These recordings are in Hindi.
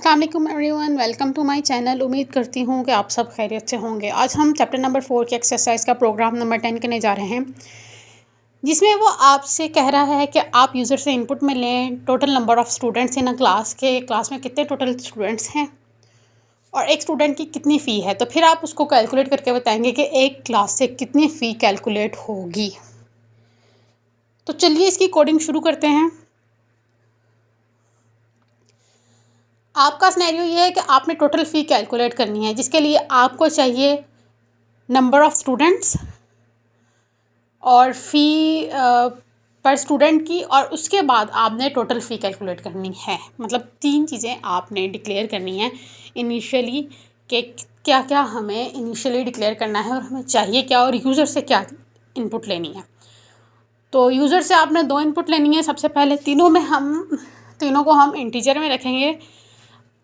अस्सलाम वालेकुम everyone, welcome to my channel. उम्मीद करती हूँ कि आप सब खैरियत से होंगे। आज हम चैप्टर नंबर 4 की एक्सरसाइज का प्रोग्राम नंबर 10 करने जा रहे हैं, जिसमें वो आपसे कह रहा है कि आप यूज़र से इनपुट में लें total number of students in a class के क्लास में कितने टोटल स्टूडेंट्स हैं और एक स्टूडेंट की कितनी फ़ी है। तो फिर आप उसको कैलकुलेट करके बताएंगे कि एक क्लास से कितनी फ़ी कैलकुलेट होगी। तो चलिए इसकी कोडिंग शुरू करते हैं। आपका सिनेरियो ये है कि आपने टोटल फ़ी कैलकुलेट करनी है, जिसके लिए आपको चाहिए नंबर ऑफ़ स्टूडेंट्स और फ़ी पर स्टूडेंट की, और उसके बाद आपने टोटल फ़ी कैलकुलेट करनी है। मतलब 3 चीज़ें आपने डिक्लेयर करनी है इनिशियली, कि क्या क्या हमें इनिशियली डिक्लेयर करना है और हमें चाहिए क्या, और यूज़र से क्या इनपुट लेनी है। तो यूज़र से आपने 2 इनपुट लेनी है। सबसे पहले तीनों को हम इंटीजर में रखेंगे।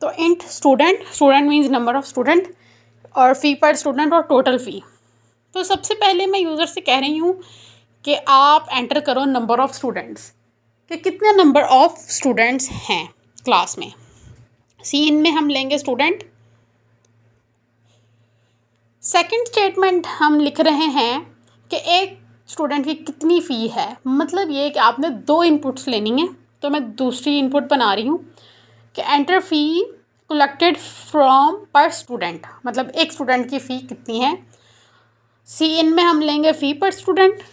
तो int student means number of student, और फ़ी पर स्टूडेंट और टोटल फ़ी। तो सबसे पहले मैं यूज़र से कह रही हूँ कि आप एंटर करो नंबर ऑफ़ स्टूडेंट्स, कि कितने नंबर ऑफ़ स्टूडेंट्स हैं क्लास में। सीन में हम लेंगे स्टूडेंट। सेकंड स्टेटमेंट हम लिख रहे हैं कि एक स्टूडेंट की कितनी फ़ी है। मतलब ये कि आपने 2 इनपुट्स लेनी है। तो मैं दूसरी इनपुट बना रही हूँ कि एंटर फ़ी कलेक्टेड फ्रॉम पर स्टूडेंट, मतलब एक स्टूडेंट की फ़ी कितनी है। सी इन में हम लेंगे फ़ी पर स्टूडेंट।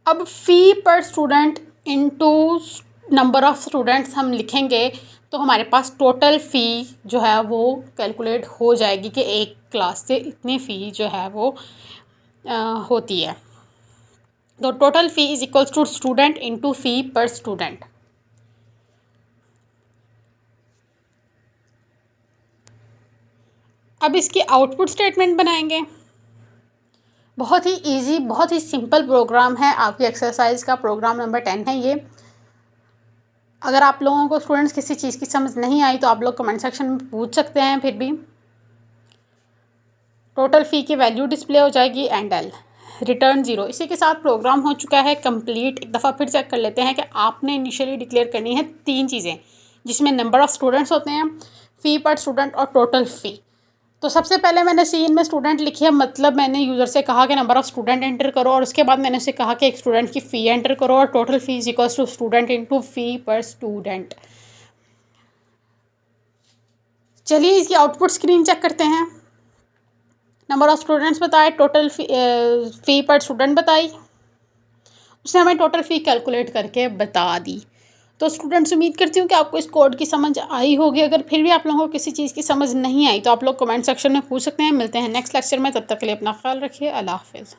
अब फ़ी per student into number of students हम लिखेंगे, तो हमारे पास टोटल फ़ी जो है वो कैलकुलेट हो जाएगी कि एक क्लास से इतनी फ़ी जो है वो होती है। तो total fee is equals to student into fee per student. अब इसकी आउटपुट स्टेटमेंट बनाएंगे। बहुत ही इजी, बहुत ही सिंपल प्रोग्राम है। आपकी एक्सरसाइज का प्रोग्राम नंबर 10 है ये। अगर आप लोगों को स्टूडेंट्स किसी चीज़ की समझ नहीं आई तो आप लोग कमेंट सेक्शन में पूछ सकते हैं। फिर भी टोटल फ़ी की वैल्यू डिस्प्ले हो जाएगी एंड एल रिटर्न 0। इसी के साथ प्रोग्राम हो चुका है कंप्लीट। एक दफ़ा फिर चेक कर लेते हैं कि आपने इनिशियली डिक्लेयर करनी है 3 चीज़ें, जिसमें नंबर ऑफ़ स्टूडेंट्स होते हैं, फ़ी पर स्टूडेंट और टोटल फ़ी। तो सबसे पहले मैंने सीन में स्टूडेंट लिखी है, मतलब मैंने यूज़र से कहा कि नंबर ऑफ़ स्टूडेंट एंटर करो, और उसके बाद मैंने उसे कहा कि एक स्टूडेंट की फ़ी एंटर करो और total fee is equals to student into fee per student. चलिए इसकी आउटपुट स्क्रीन चेक करते हैं। नंबर ऑफ़ स्टूडेंट्स बताए, टोटल फ़ी पर स्टूडेंट बताई, उसने हमें टोटल फ़ी कैलकुलेट करके बता दी। तो स्टूडेंट्स, उम्मीद करती हूँ कि आपको इस कोड की समझ आई होगी। अगर फिर भी आप लोगों को किसी चीज़ की समझ नहीं आई तो आप लोग कमेंट सेक्शन में पूछ सकते हैं। मिलते हैं नेक्स्ट लेक्चर में, तब तक के लिए अपना ख्याल रखिए। अल्लाह हाफ़िज़।